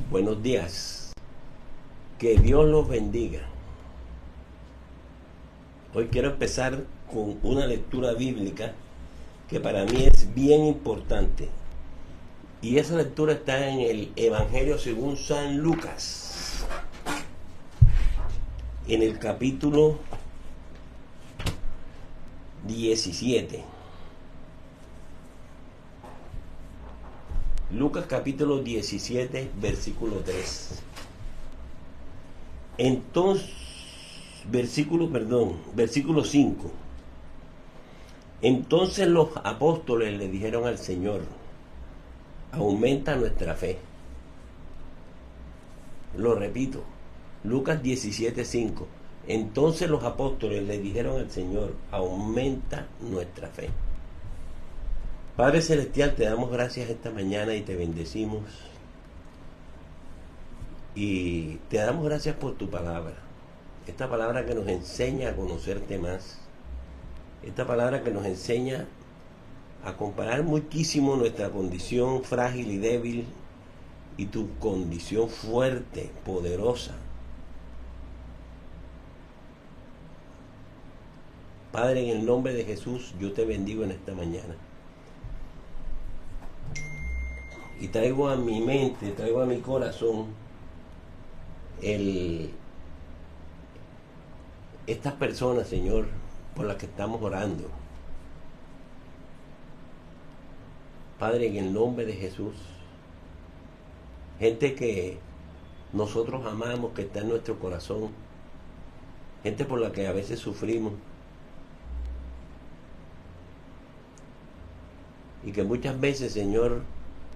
Buenos días. Que Dios los bendiga. Hoy quiero empezar con una lectura bíblica que para mí es bien importante. Y esa lectura está en el Evangelio según San Lucas, en el capítulo 17. Lucas capítulo 17, versículo 3. Entonces, versículo 5. Entonces los apóstoles le dijeron al Señor: aumenta nuestra fe. Lo repito, Lucas 17, 5. Entonces los apóstoles le dijeron al Señor: aumenta nuestra fe. Padre Celestial, te damos gracias esta mañana y te bendecimos. Y te damos gracias por tu palabra. Esta palabra que nos enseña a conocerte más. Esta palabra que nos enseña a comparar muchísimo nuestra condición frágil y débil y tu condición fuerte, poderosa. Padre, en el nombre de Jesús, yo te bendigo en esta mañana. Y traigo a mi mente, traigo a mi corazón estas personas, Señor, por las que estamos orando. Padre, en el nombre de Jesús, gente que nosotros amamos, que está en nuestro corazón, gente por la que a veces sufrimos y que muchas veces, Señor,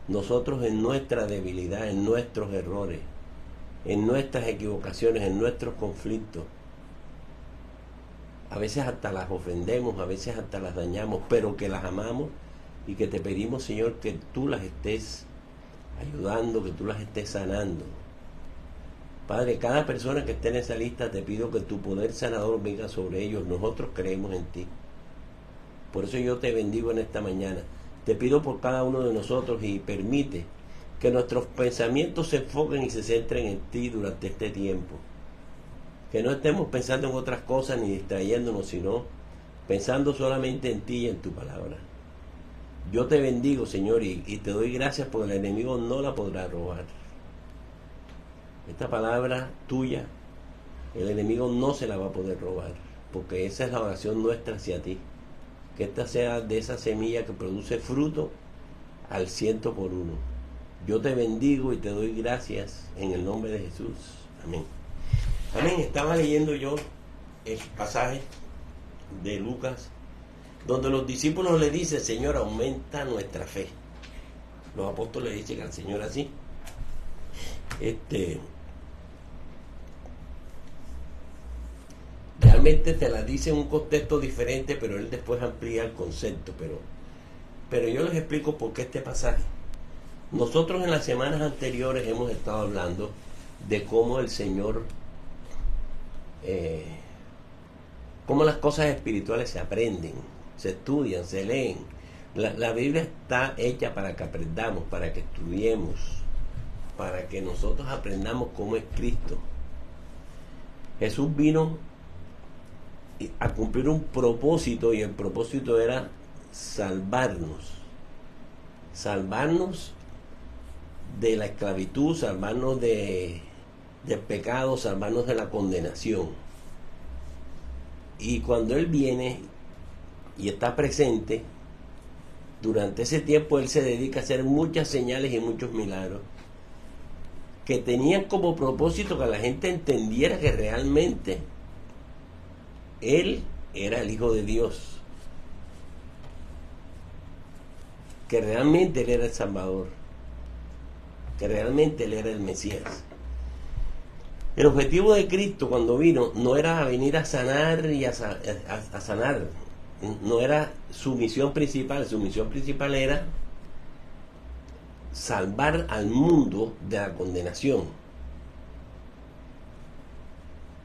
nosotros en nuestra debilidad, en nuestros errores, en nuestras equivocaciones, en nuestros conflictos, a veces hasta las ofendemos, a veces hasta las dañamos, pero que las amamos y que te pedimos, Señor, que tú las estés ayudando, que tú las estés sanando. Padre, cada persona que esté en esa lista, te pido que tu poder sanador venga sobre ellos. Nosotros creemos en ti. Por eso yo te bendigo en esta mañana. Te pido por cada uno de nosotros y permite que nuestros pensamientos se enfoquen y se centren en ti durante este tiempo. Que no estemos pensando en otras cosas ni distrayéndonos, sino pensando solamente en ti y en tu palabra. Yo te bendigo, Señor, y te doy gracias porque el enemigo no la podrá robar. Esta palabra tuya, el enemigo no se la va a poder robar, porque esa es la oración nuestra hacia ti. Que esta sea de esa semilla que produce fruto al 100 por 1. Yo te bendigo y te doy gracias en el nombre de Jesús. Amén. Amén. Estaba leyendo yo el pasaje de Lucas, donde los discípulos le dicen: Señor, aumenta nuestra fe. Los apóstoles le dicen al Señor así. Realmente te la dice en un contexto diferente, pero él después amplía el concepto. Pero yo les explico por qué este pasaje. Nosotros en las semanas anteriores hemos estado hablando de cómo el Señor, cómo las cosas espirituales se aprenden, se estudian, se leen. La Biblia está hecha para que aprendamos, para que estudiemos, para que nosotros aprendamos cómo es Cristo. Jesús vino a cumplir un propósito, y el propósito era salvarnos de la esclavitud, salvarnos del pecado, salvarnos de la condenación. Y cuando Él viene y está presente, durante ese tiempo Él se dedica a hacer muchas señales y muchos milagros que tenían como propósito que la gente entendiera que realmente Él era el Hijo de Dios, que realmente Él era el Salvador, que realmente Él era el Mesías. El objetivo de Cristo cuando vino no era venir a sanar y a sanar, no era su misión principal. Su misión principal era salvar al mundo de la condenación.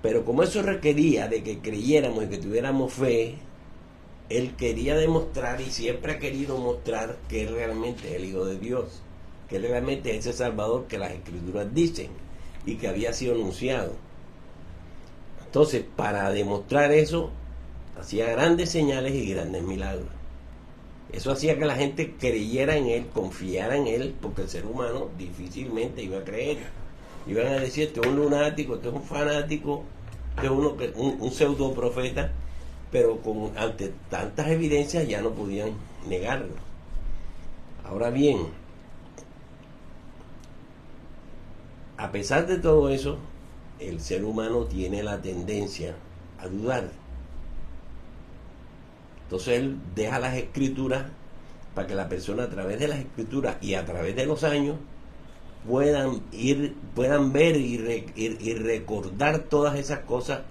Pero como eso requería de que creyéramos y que tuviéramos fe, Él quería demostrar y siempre ha querido mostrar que Él realmente es el Hijo de Dios. que Él realmente es ese Salvador que las Escrituras dicen y que había sido anunciado. Entonces, para demostrar eso, hacía grandes señales y grandes milagros. Eso hacía que la gente creyera en Él, confiara en Él, porque el ser humano difícilmente iba a creer. Iban a decir, este es un lunático, este es un fanático, este es un pseudo profeta, pero ante tantas evidencias ya no podían negarlo. Ahora bien, a pesar de todo eso, el ser humano tiene la tendencia a dudar. Entonces él deja las escrituras para que la persona a través de las escrituras y a través de los años puedan ver y recordar todas esas cosas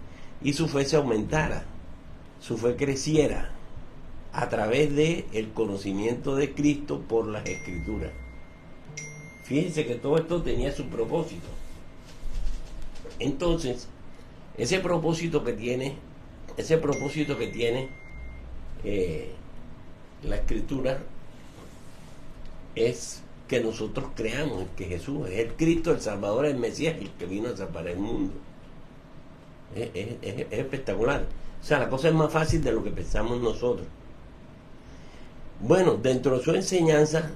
y su fe se aumentara, su fe creciera a través de el conocimiento de Cristo por las escrituras. Fíjense que todo esto tenía su propósito. Entonces, ese propósito que tiene la escritura es que nosotros creamos que Jesús es el Cristo, el Salvador, el Mesías, el que vino a salvar el mundo. Es espectacular. O sea, la cosa es más fácil de lo que pensamos nosotros. Bueno, dentro de su enseñanza,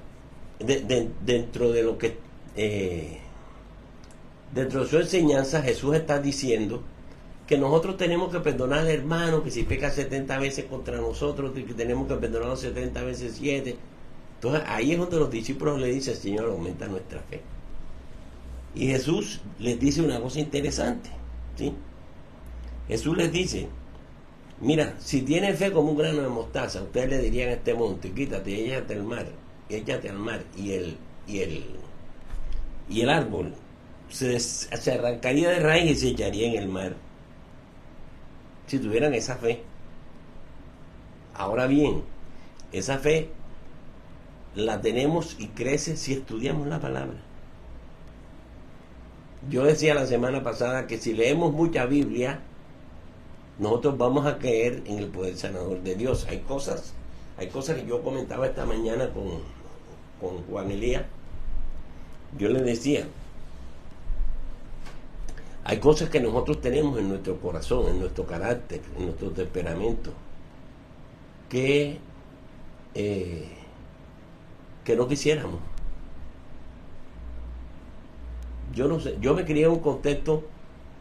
dentro de su enseñanza, Jesús está diciendo que nosotros tenemos que perdonar al hermano, que si peca 70 veces contra nosotros, que tenemos que perdonarlo 70 veces 7. Entonces ahí es donde los discípulos le dicen, Señor, aumenta nuestra fe. Y Jesús les dice una cosa interesante, ¿sí? Jesús les dice, mira, si tienen fe como un grano de mostaza, ustedes le dirían a este monte, quítate y échate al mar, y el árbol se arrancaría de raíz y se echaría en el mar, si tuvieran esa fe. Ahora bien, esa fe la tenemos y crece si estudiamos la palabra. Yo decía la semana pasada que si leemos mucha Biblia, nosotros vamos a creer en el poder sanador de Dios. Hay cosas que yo comentaba esta mañana con Juan Elías. Yo le decía, hay cosas que nosotros tenemos en nuestro corazón, en nuestro carácter, en nuestro temperamento, que no quisiéramos. Yo no sé, yo me crié en un contexto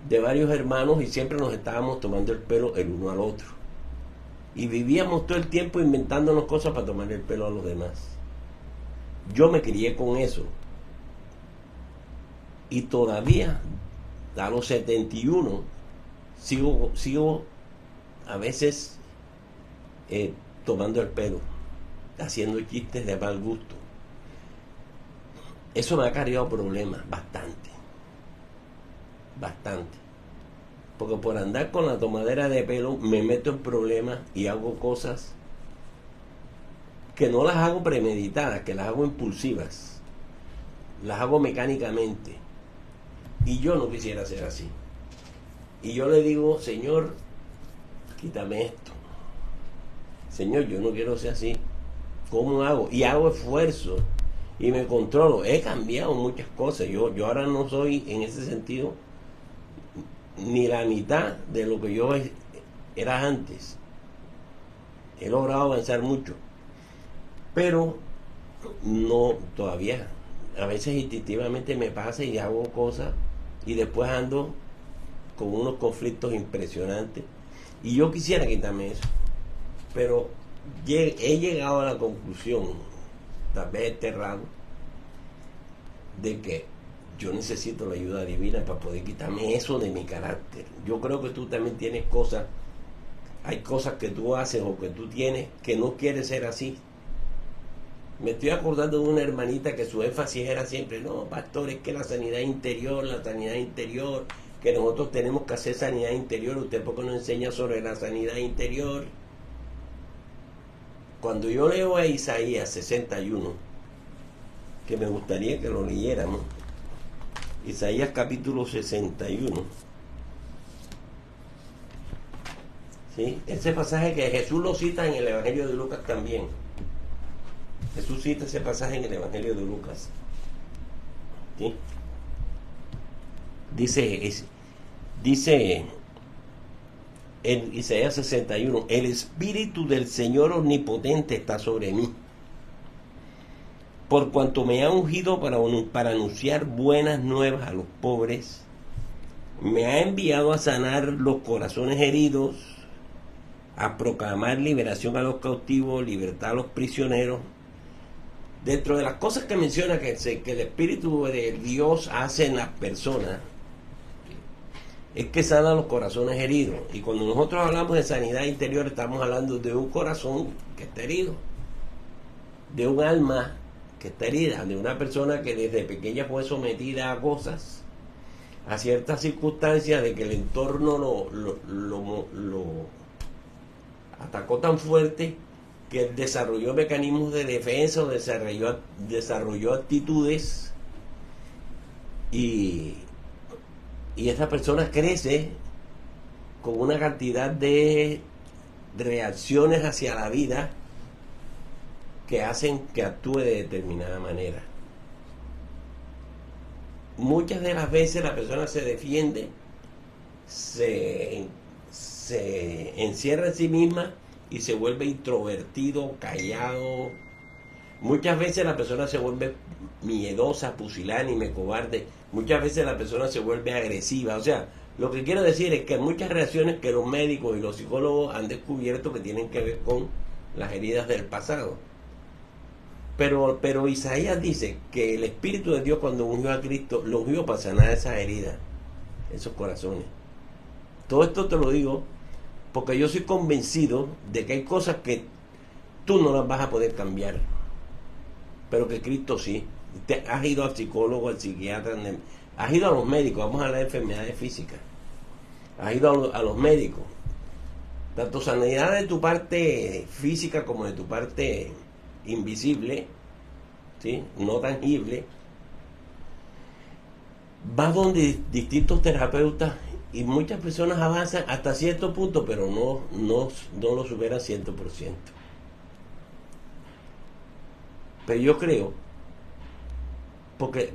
de varios hermanos y siempre nos estábamos tomando el pelo el uno al otro. Y vivíamos todo el tiempo inventándonos cosas para tomar el pelo a los demás. Yo me crié con eso. Y todavía, a los 71, sigo a veces tomando el pelo, haciendo chistes de mal gusto. Eso me ha cargado problemas, bastante. Porque por andar con la tomadera de pelo me meto en problemas y hago cosas que no las hago premeditadas, que las hago impulsivas, las hago mecánicamente. Y yo no quisiera ser así. Y yo le digo, Señor, quítame esto. Señor, yo no quiero ser así. ¿Cómo hago? Y hago esfuerzo y me controlo. He cambiado muchas cosas. Yo ahora no soy en ese sentido ni la mitad de lo que yo era antes. He logrado avanzar mucho, pero no todavía. A veces instintivamente me pasa y hago cosas y después ando con unos conflictos impresionantes y yo quisiera quitarme eso, pero he llegado a la conclusión, tal vez errado, de que yo necesito la ayuda divina para poder quitarme eso de mi carácter. Yo creo que tú también tienes cosas, hay cosas que tú haces o que tú tienes que no quieres ser así. Me estoy acordando de una hermanita que su énfasis era siempre, no, pastor, es que la sanidad interior, que nosotros tenemos que hacer sanidad interior. ¿Usted por qué no enseña sobre la sanidad interior? Cuando yo leo a Isaías 61, que me gustaría que lo leyéramos, Isaías capítulo 61, ¿sí? Ese pasaje que Jesús lo cita en el Evangelio de Lucas también. Jesús cita ese pasaje en el Evangelio de Lucas. ¿sí? Dice en Isaías 61, el Espíritu del Señor Omnipotente está sobre mí, por cuanto me ha ungido para anunciar buenas nuevas a los pobres, me ha enviado a sanar los corazones heridos, a proclamar liberación a los cautivos, libertad a los prisioneros. Dentro de las cosas que menciona que el Espíritu de Dios hace en las personas, es que sana los corazones heridos. Y cuando nosotros hablamos de sanidad interior, estamos hablando de un corazón que está herido, de un alma que está herida, de una persona que desde pequeña fue sometida a cosas, a ciertas circunstancias, de que el entorno lo atacó tan fuerte que desarrolló mecanismos de defensa, o desarrolló actitudes, y esa persona crece con una cantidad de reacciones hacia la vida que hacen que actúe de determinada manera. Muchas de las veces la persona se defiende, se encierra en sí misma y se vuelve introvertido, callado. Muchas veces la persona se vuelve miedosa, pusilánime, cobarde. Muchas veces la persona se vuelve agresiva. O sea, lo que quiero decir es que hay muchas reacciones que los médicos y los psicólogos han descubierto que tienen que ver con las heridas del pasado. Pero Isaías dice que el Espíritu de Dios, cuando ungió a Cristo, lo ungió para sanar esas heridas, esos corazones. Todo esto te lo digo porque yo soy convencido de que hay cosas que tú no las vas a poder cambiar, pero que Cristo sí. Te has ido al psicólogo, al psiquiatra, has ido a los médicos, vamos a hablar de enfermedades físicas, has ido a los médicos, tanto sanidad de tu parte física como de tu parte invisible, ¿sí? No tangible. Vas donde distintos terapeutas y muchas personas avanzan hasta cierto punto, pero no lo superan 100%. Pero yo creo, porque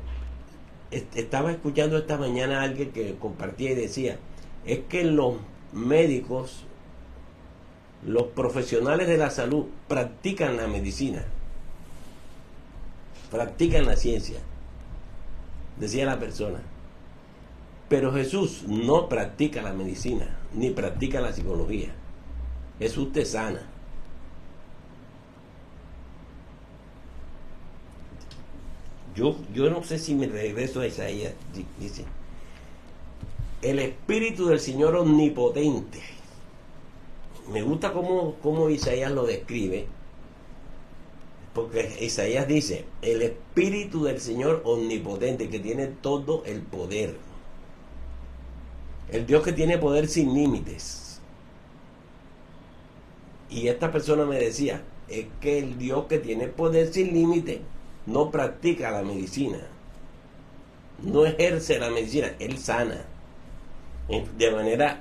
estaba escuchando esta mañana a alguien que compartía y decía, es que los médicos, los profesionales de la salud practican la medicina, practican la ciencia, decía la persona. Pero Jesús no practica la medicina, ni practica la psicología. Jesús te sana. Yo no sé si me regreso a Isaías, dice, el Espíritu del Señor Omnipotente. Me gusta cómo Isaías lo describe, porque Isaías dice, el Espíritu del Señor Omnipotente, que tiene todo el poder. El Dios que tiene poder sin límites. Y esta persona me decía, es que el Dios que tiene poder sin límites no practica la medicina, no ejerce la medicina, Él sana de manera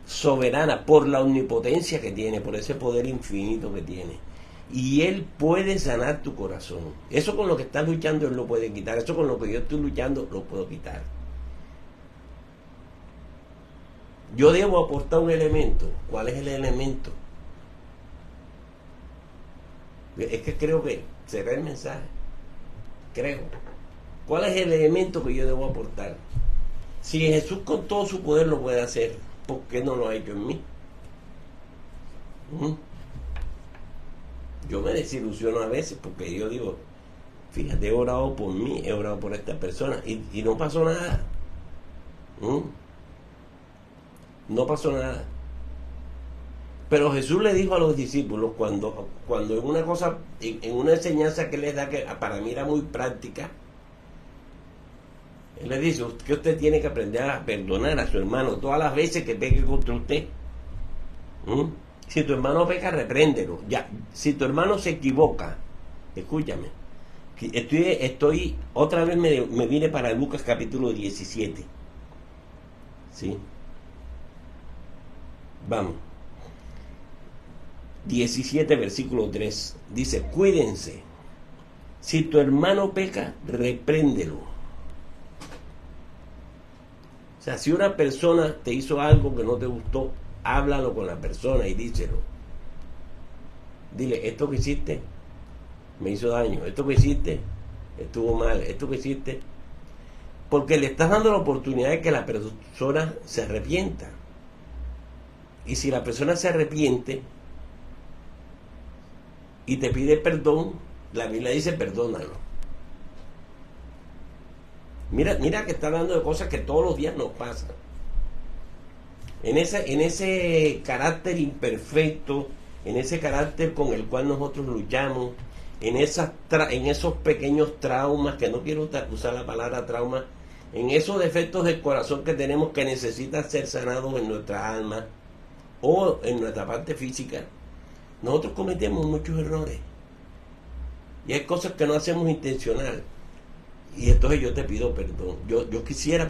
soberana por la omnipotencia que tiene, por ese poder infinito que tiene. Y Él puede sanar tu corazón. Eso con lo que estás luchando Él lo puede quitar. Eso con lo que yo estoy luchando lo puedo quitar. Yo debo aportar un elemento. ¿Cuál es el elemento? Es que creo que será el mensaje. Creo. ¿Cuál es el elemento que yo debo aportar? Si Jesús con todo su poder lo puede hacer, ¿por qué no lo ha hecho en mí? Yo me desilusiono a veces porque yo digo, fíjate, he orado por mí, he orado por esta persona y no pasó nada. No pasó nada. Pero Jesús le dijo a los discípulos cuando en una cosa, en una enseñanza que les da, que para mí era muy práctica, Él le dice que usted tiene que aprender a perdonar a su hermano todas las veces que peque contra usted. Si tu hermano peca, repréndelo. Ya, si tu hermano se equivoca, escúchame, estoy otra vez me vine para Lucas capítulo 17. ¿Sí? Vamos. 17 versículo 3 dice, cuídense, si tu hermano peca, repréndelo, sea, si una persona te hizo algo que no te gustó, háblalo con la persona y díselo. Dile, esto que hiciste me hizo daño, esto que hiciste estuvo mal, esto que hiciste, porque le estás dando la oportunidad de que la persona se arrepienta. Y si la persona se arrepiente y te pide perdón, la Biblia dice perdónalo. Mira que está hablando de cosas que todos los días nos pasan. En ese carácter imperfecto, en ese carácter con el cual nosotros luchamos, en esos pequeños traumas, que no quiero usar la palabra trauma, en esos defectos del corazón que tenemos que necesitan ser sanados en nuestra alma o en nuestra parte física, nosotros cometemos muchos errores. Y hay cosas que no hacemos intencional. Y entonces yo te pido perdón. Yo quisiera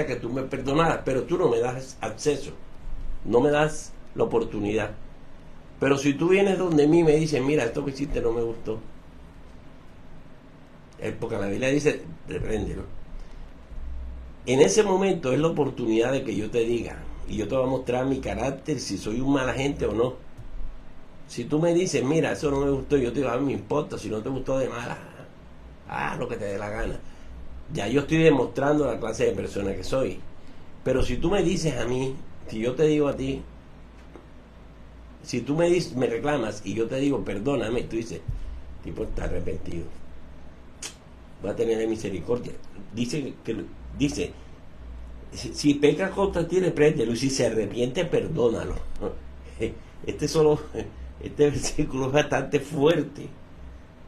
que tú me perdonaras, pero tú no me das acceso, no me das la oportunidad. Pero si tú vienes donde mí y me dices, mira, esto que hiciste no me gustó, porque la Biblia dice, repréndelo. En ese momento es la oportunidad de que yo te diga, y yo te voy a mostrar mi carácter, si soy un mala gente o no. Si tú me dices, mira, eso no me gustó, yo te digo, a mí me importa, si no te gustó de mala, lo que te dé la gana. Ya yo estoy demostrando la clase de persona que soy. Pero si tú me dices a mí, si yo te digo a ti, si tú me reclamas y yo te digo, perdóname, tú dices, tipo está arrepentido, va a tener misericordia. Dice, si peca contra ti, repréndelo, y si se arrepiente, perdónalo. Este versículo es bastante fuerte.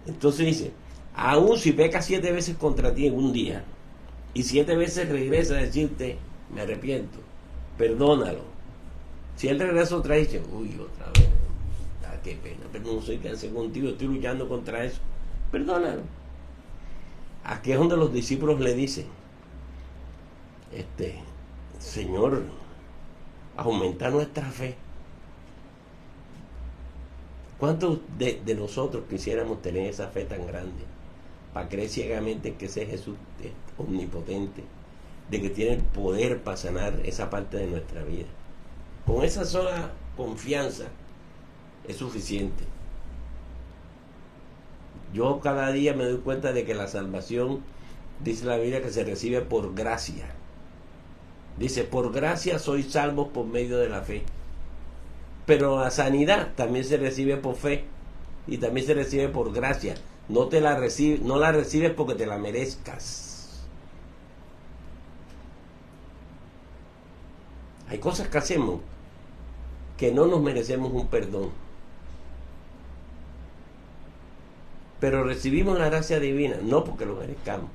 Entonces dice, aún si peca 7 veces contra ti en un día, y 7 veces regresa a decirte, me arrepiento, perdónalo. Si él regresa otra vez, dice, uy, otra vez, qué pena, pero no soy cáncer contigo, estoy luchando contra eso, perdónalo. Aquí es donde los discípulos le dicen, Señor, aumenta nuestra fe. ¿Cuántos de nosotros quisiéramos tener esa fe tan grande para creer ciegamente que ese Jesús es omnipotente, de que tiene el poder para sanar esa parte de nuestra vida? Con esa sola confianza es suficiente. Yo cada día me doy cuenta de que la salvación, dice la Biblia, que se recibe por gracia. Dice, por gracia sois salvos por medio de la fe. Pero la sanidad también se recibe por fe y también se recibe por gracia. No la recibes porque te la merezcas. Hay cosas que hacemos que no nos merecemos un perdón, pero recibimos la gracia divina, no porque lo merezcamos.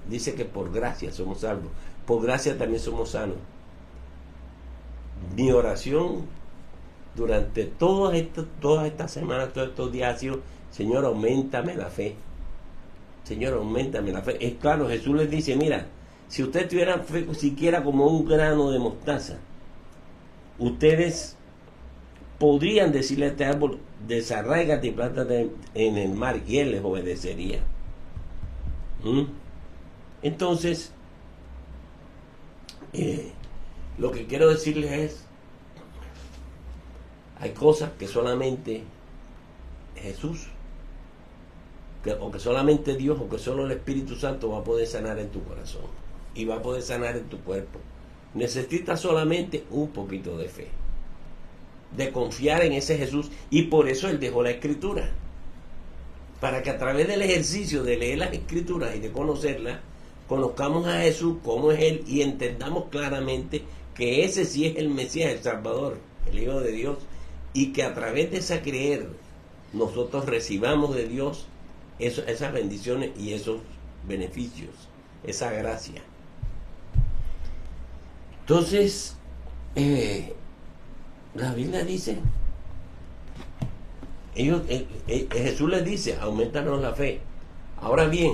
Dice que por gracia somos salvos, por gracia también somos sanos. Mi oración durante todas estas semanas, todos estos días ha sido, Señor, auméntame la fe. Señor, auméntame la fe. Es claro, Jesús les dice, mira, si ustedes tuvieran fe siquiera como un grano de mostaza, ustedes podrían decirle a este árbol, desarráigate y plántate en el mar, y él les obedecería. Entonces, lo que quiero decirles es, hay cosas que solamente Jesús, o que solamente Dios, o que solo el Espíritu Santo va a poder sanar en tu corazón y va a poder sanar en tu cuerpo. Necesitas solamente un poquito de fe, de confiar en ese Jesús, y por eso Él dejó la Escritura, para que a través del ejercicio de leer las Escrituras y de conocerlas, conozcamos a Jesús como es Él y entendamos claramente que ese sí es el Mesías, el Salvador, el Hijo de Dios, y que a través de esa creer nosotros recibamos de Dios esas bendiciones y esos beneficios, esa gracia. Entonces, la Biblia dice, Jesús les dice, aumentanos la fe. Ahora bien,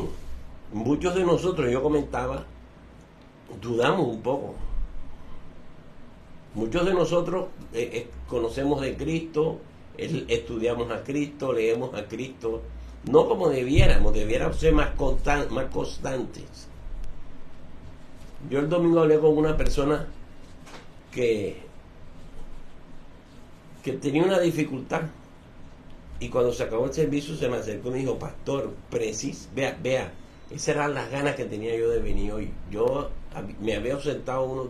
muchos de nosotros, yo comentaba, dudamos un poco. Muchos de nosotros conocemos de Cristo, estudiamos a Cristo, leemos a Cristo, no como debiéramos ser más constantes. Yo el domingo hablé con una persona que tenía una dificultad, y cuando se acabó el servicio se me acercó y me dijo: pastor, vea, esas eran las ganas que tenía yo de venir hoy. Yo me había ausentado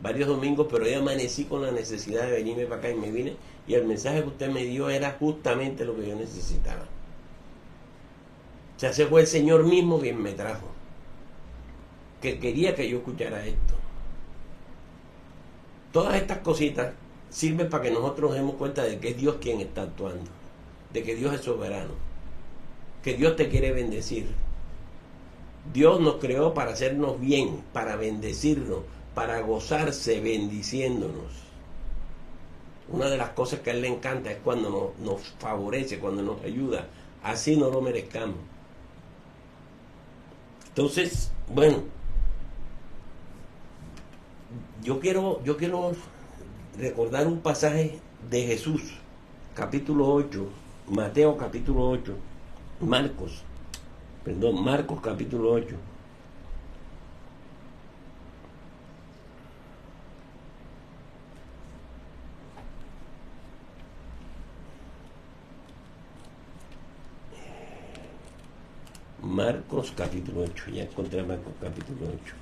varios domingos, pero hoy amanecí con la necesidad de venirme para acá y me vine, y el mensaje que usted me dio era justamente lo que yo necesitaba. O sea, ese fue el Señor mismo quien me trajo, que quería que yo escuchara esto. Todas estas cositas sirven para que nosotros nos demos cuenta de que es Dios quien está actuando, de que Dios es soberano, que Dios te quiere bendecir. Dios nos creó para hacernos bien, para bendecirnos, para gozarse bendiciéndonos. Una de las cosas que a Él le encanta es cuando nos favorece, cuando nos ayuda, así no lo merezcamos. Entonces, bueno, yo quiero recordar un pasaje de Jesús, capítulo 8, Mateo capítulo 8, Marcos capítulo 8. Marcos capítulo 8, ya encontré Marcos capítulo 8.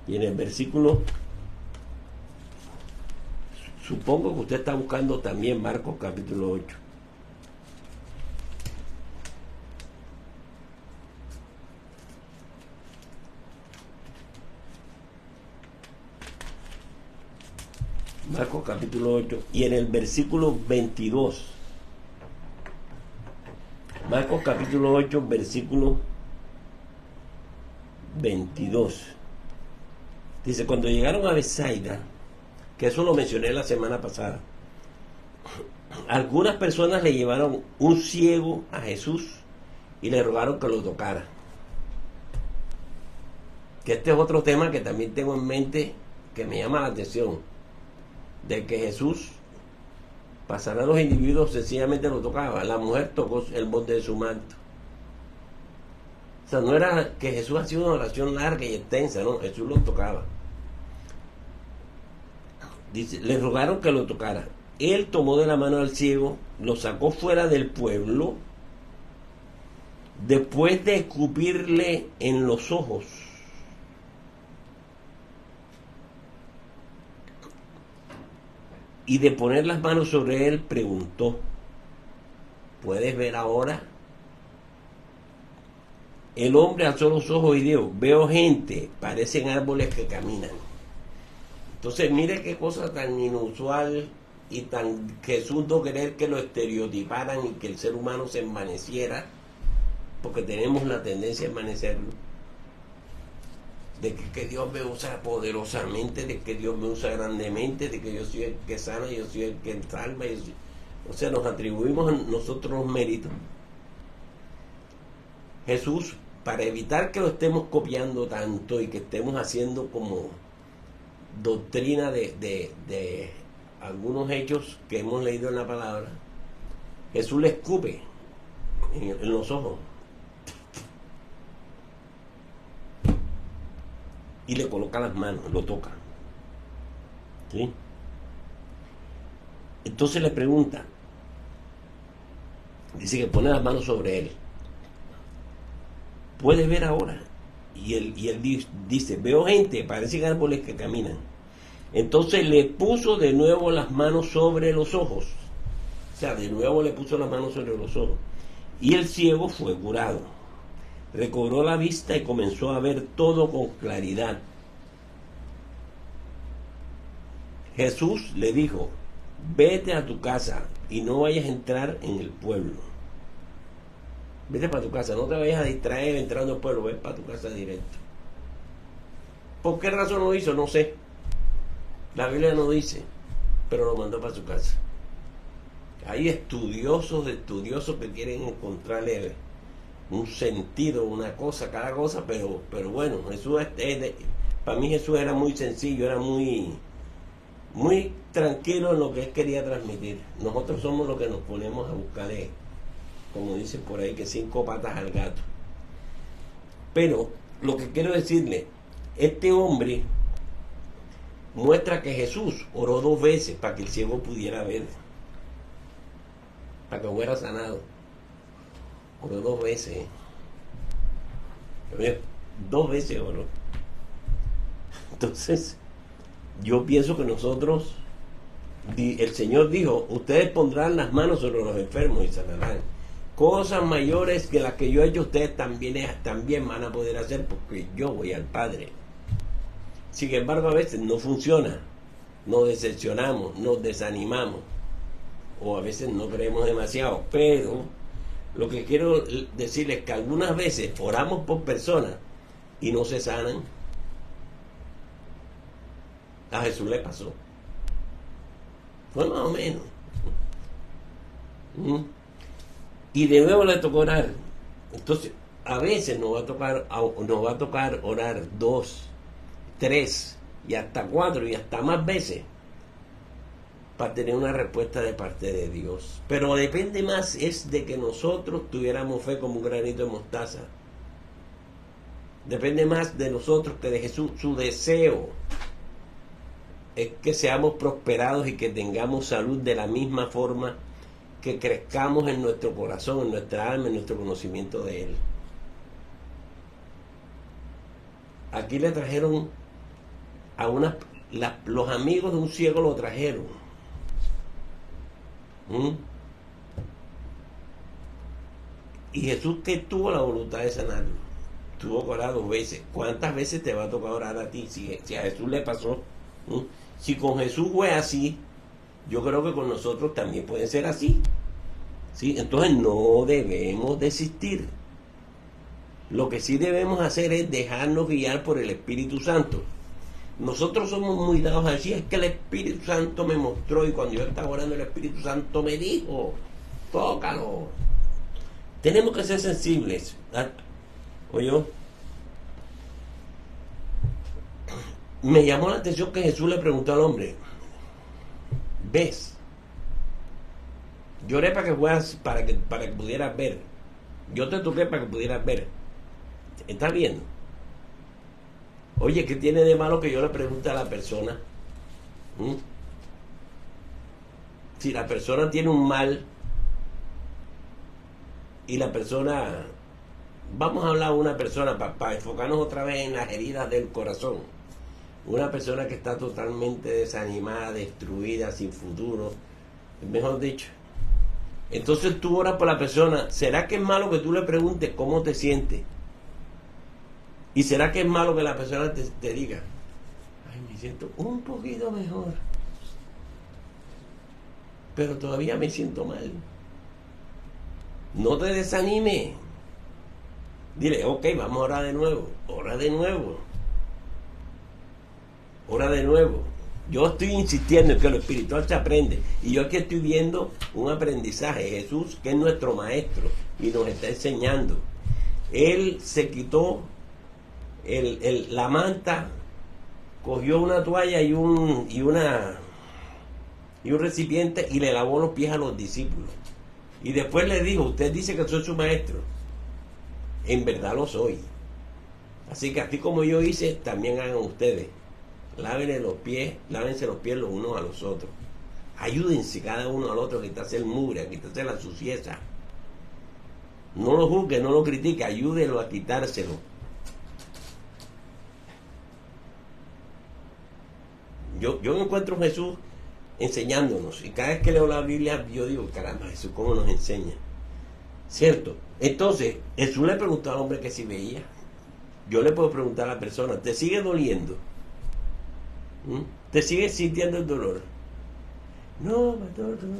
Y en el versículo, supongo que usted está buscando también Marcos capítulo 8. Marcos capítulo 8 y en el versículo 22. Marcos capítulo 8, versículo 22. Dice: cuando llegaron a Betsaida, que eso lo mencioné la semana pasada, algunas personas le llevaron un ciego a Jesús y le rogaron que lo tocara. Que este es otro tema que también tengo en mente, que me llama la atención, de que Jesús, pasará a los individuos, sencillamente lo tocaba. La mujer tocó el borde de su manto. O sea, no era que Jesús hacía una oración larga y extensa, no, Jesús lo tocaba. Dice, le rogaron que lo tocara. Él tomó de la mano al ciego, lo sacó fuera del pueblo, después de escupirle en los ojos. Y de poner las manos sobre él, preguntó: ¿puedes ver ahora? El hombre alzó los ojos y dijo: veo gente, parecen árboles que caminan. Entonces, mire qué cosa tan inusual y tan Jesús no querer que lo estereotiparan y que el ser humano se envaneciera, porque tenemos la tendencia a envanecerlo, de que Dios me usa poderosamente, de que Dios me usa grandemente, de que yo soy el que sana, yo soy el que salva, o sea, nos atribuimos a nosotros los méritos. Jesús, para evitar que lo estemos copiando tanto y que estemos haciendo como doctrina de algunos hechos que hemos leído en la palabra, Jesús le escupe en los ojos y le coloca las manos, lo toca. ¿Sí? Entonces le pregunta, dice que pone las manos sobre él: ¿puedes ver ahora? Y él dice: veo gente, parecen árboles que caminan. Entonces le puso de nuevo las manos sobre los ojos. O sea, de nuevo le puso las manos sobre los ojos. Y el ciego fue curado. Recobró la vista y comenzó a ver todo con claridad. Jesús le dijo: vete a tu casa y no vayas a entrar en el pueblo. Vete para tu casa, no te vayas a distraer entrando al pueblo, ve para tu casa directo. ¿Por qué razón lo hizo? No sé. La Biblia no dice, pero lo mandó para su casa. Hay estudiosos que quieren encontrarle un sentido, una cosa, cada cosa, pero bueno, Jesús para mí Jesús era muy sencillo, era muy muy tranquilo en lo que él quería transmitir. Nosotros somos los que nos ponemos a buscar, como dicen por ahí, que 5 patas al gato. Pero lo que quiero decirle, este hombre muestra que Jesús oró 2 veces para que el ciego pudiera ver, para que fuera sanado. Oró 2 veces. 2 veces oró. Entonces, yo pienso que nosotros, el Señor dijo, ustedes pondrán las manos sobre los enfermos y sanarán. Cosas mayores que las que yo he hecho, ustedes también van a poder hacer, porque yo voy al Padre. Sin embargo, a veces no funciona, nos decepcionamos, nos desanimamos, o a veces no creemos demasiado. Pero lo que quiero decirles es que algunas veces oramos por personas y no se sanan. A Jesús le pasó. Fue más o menos. Y de nuevo le tocó orar. Entonces, a veces nos va a tocar orar 2, 3 y hasta 4 y hasta más veces para tener una respuesta de parte de Dios. Pero depende más es de que nosotros tuviéramos fe como un granito de mostaza. Depende más de nosotros que de Jesús. Su deseo es que seamos prosperados y que tengamos salud de la misma forma, que crezcamos en nuestro corazón, en nuestra alma, en nuestro conocimiento de Él. Aquí le trajeron a los amigos de un ciego lo trajeron. Y Jesús, que tuvo la voluntad de sanarlo, tuvo que orar 2 veces. ¿Cuántas veces te va a tocar orar a ti? Si a Jesús le pasó. Si con Jesús fue así, yo creo que con nosotros también puede ser así. ¿Sí? Entonces no debemos desistir. Lo que sí debemos hacer es dejarnos guiar por el Espíritu Santo. Nosotros somos muy dados así, es que el Espíritu Santo me mostró, y cuando yo estaba orando el Espíritu Santo me dijo, tócalo. Tenemos que ser sensibles. Oye, me llamó la atención que Jesús le preguntó al hombre, ¿ves? Lloré para que pudieras ver. Yo te toqué para que pudieras ver. ¿Estás viendo? Oye, ¿qué tiene de malo que yo le pregunte a la persona? Si la persona tiene un mal y la persona, vamos a hablar de una persona para enfocarnos otra vez en las heridas del corazón. Una persona que está totalmente desanimada, destruida, sin futuro, mejor dicho. Entonces tú oras por la persona. ¿Será que es malo que tú le preguntes cómo te sientes? ¿Y será que es malo que la persona te diga, ay, me siento un poquito mejor, pero todavía me siento mal? No te desanimes. Dile, ok, vamos a orar de nuevo. Ora de nuevo. Ora de nuevo. Yo estoy insistiendo en que lo espiritual se aprende. Y yo aquí estoy viendo un aprendizaje. Jesús, que es nuestro maestro y nos está enseñando. Él se quitó la manta, cogió una toalla y un recipiente y le lavó los pies a los discípulos. Y después le dijo, usted dice que soy su maestro. En verdad lo soy. Así que así como yo hice, también hagan ustedes. Lávense los pies los unos a los otros. Ayúdense cada uno al otro a quitarse el mugre, a quitarse la suciedad. No lo juzgue, no lo critique, ayúdenlo a quitárselo. Yo me encuentro Jesús enseñándonos, y cada vez que leo la Biblia yo digo, caramba, Jesús cómo nos enseña, ¿cierto? Entonces Jesús le preguntó al hombre que si veía. Yo le puedo preguntar a la persona, ¿te sigue doliendo? ¿Te sigue sintiendo el dolor? No, pastor, no.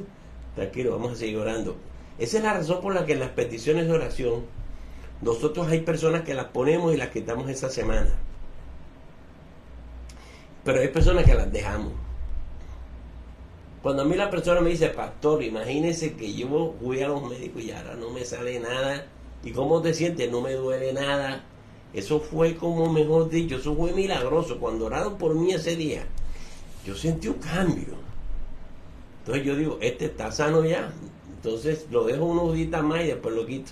Tranquilo, vamos a seguir orando. Esa es la razón por la que en las peticiones de oración nosotros hay personas que las ponemos y las quitamos esa semana, pero hay personas que las dejamos. Cuando a mí la persona me dice, pastor, imagínese que yo fui a los médicos y ahora no me sale nada, ¿y cómo te sientes? No me duele nada. Eso fue, como mejor dicho, eso fue milagroso. Cuando oraron por mí ese día, yo sentí un cambio. Entonces yo digo, este está sano ya. Entonces lo dejo unos días más y después lo quito.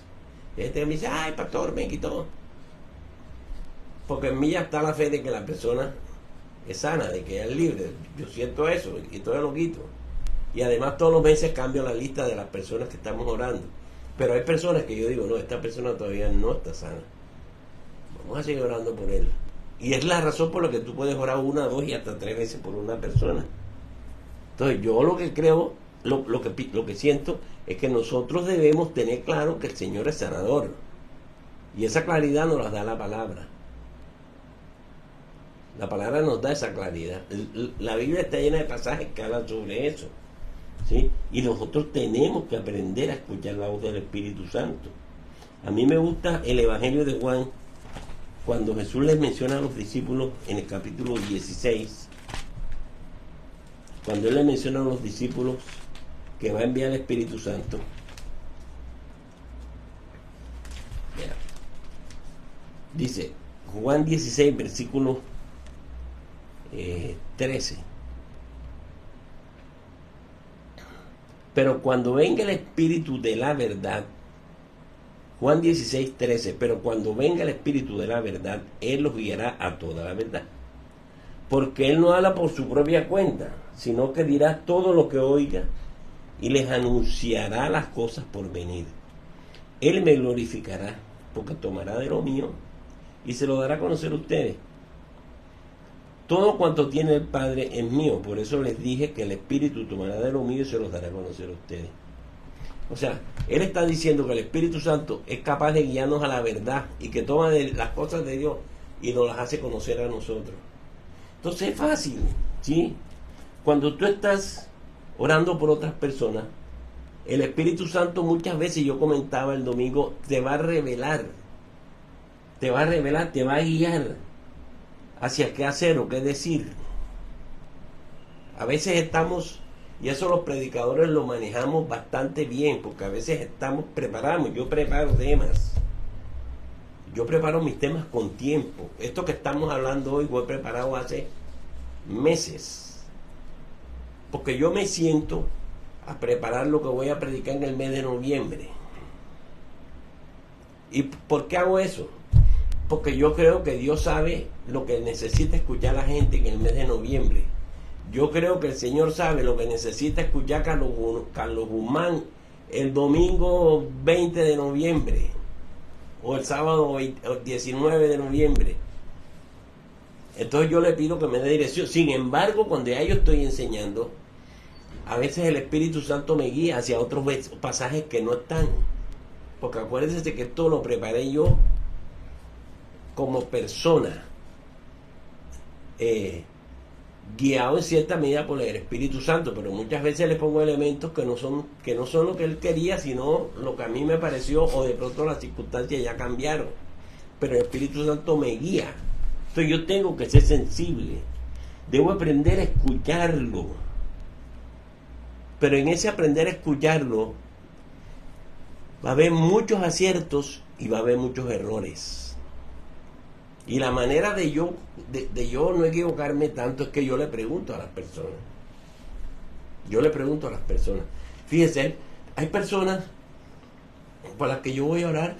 Y este me dice, ay, pastor, me quitó. Porque en mí ya está la fe de que la persona es sana, de que ella es libre. Yo siento eso y entonces lo quito. Y además todos los meses cambio la lista de las personas que estamos orando. Pero hay personas que yo digo, no, esta persona todavía no está sana. Vamos a seguir orando por él. Y es la razón por la que tú puedes orar 1, 2 y hasta 3 veces por una persona. Entonces yo lo que creo, lo que siento es que nosotros debemos tener claro que el Señor es sanador. Y esa claridad nos la da la palabra. La palabra nos da esa claridad. La Biblia está llena de pasajes que hablan sobre eso, ¿sí? Y nosotros tenemos que aprender a escuchar la voz del Espíritu Santo. A mí me gusta el Evangelio de Juan, cuando Jesús les menciona a los discípulos en el capítulo 16, cuando Él les menciona a los discípulos que va a enviar el Espíritu Santo. Mira, dice Juan 16, versículo 13. Pero cuando venga el Espíritu de la verdad, Juan 16, 13, pero cuando venga el Espíritu de la verdad, Él los guiará a toda la verdad. Porque Él no habla por su propia cuenta, sino que dirá todo lo que oiga y les anunciará las cosas por venir. Él me glorificará, porque tomará de lo mío y se lo dará a conocer a ustedes. Todo cuanto tiene el Padre es mío, por eso les dije que el Espíritu tomará de lo mío y se los dará a conocer a ustedes. O sea, Él está diciendo que el Espíritu Santo es capaz de guiarnos a la verdad y que toma de las cosas de Dios y nos las hace conocer a nosotros. Entonces es fácil, ¿sí? Cuando tú estás orando por otras personas, el Espíritu Santo muchas veces, yo comentaba el domingo, te va a revelar, te va a guiar hacia qué hacer o qué decir. A veces estamos, y eso los predicadores lo manejamos bastante bien, porque a veces yo preparo temas. Yo preparo mis temas con tiempo. Esto que estamos hablando hoy lo he preparado hace meses. Porque yo me siento a preparar lo que voy a predicar en el mes de noviembre. ¿Y por qué hago eso? Porque yo creo que Dios sabe lo que necesita escuchar la gente en el mes de noviembre. Yo creo que el Señor sabe lo que necesita escuchar Carlos Guzmán el domingo 20 de noviembre o el sábado 19 de noviembre. Entonces yo le pido que me dé dirección. Sin embargo, cuando ya yo estoy enseñando, a veces el Espíritu Santo me guía hacia otros pasajes que no están. Porque acuérdense que esto lo preparé yo como persona, guiado en cierta medida por el Espíritu Santo, pero muchas veces le pongo elementos que no son lo que él quería, sino lo que a mí me pareció, o de pronto las circunstancias ya cambiaron, pero el Espíritu Santo me guía. Entonces yo tengo que ser sensible, debo aprender a escucharlo, pero en ese aprender a escucharlo va a haber muchos aciertos y va a haber muchos errores. Y la manera de yo no equivocarme tanto es que yo le pregunto a las personas. Fíjense, hay personas por las que yo voy a orar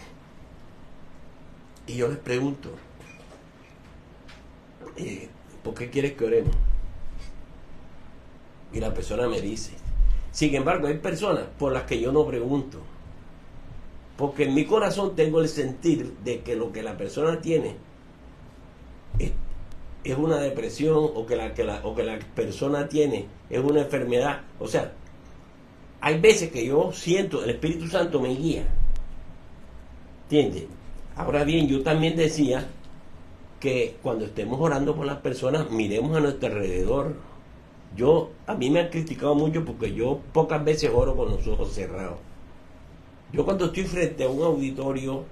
y yo les pregunto, ¿por qué quieres que oremos? Y la persona me dice. Sin embargo, hay personas por las que yo no pregunto, porque en mi corazón tengo el sentir de que lo que la persona tiene es una depresión, o que la persona tiene es una enfermedad. O sea, hay veces que yo siento, el Espíritu Santo me guía, ¿entiendes? Ahora bien, yo también decía que cuando estemos orando por las personas, miremos a nuestro alrededor. A mí me han criticado mucho porque yo pocas veces oro con los ojos cerrados. Yo cuando estoy frente a un auditorio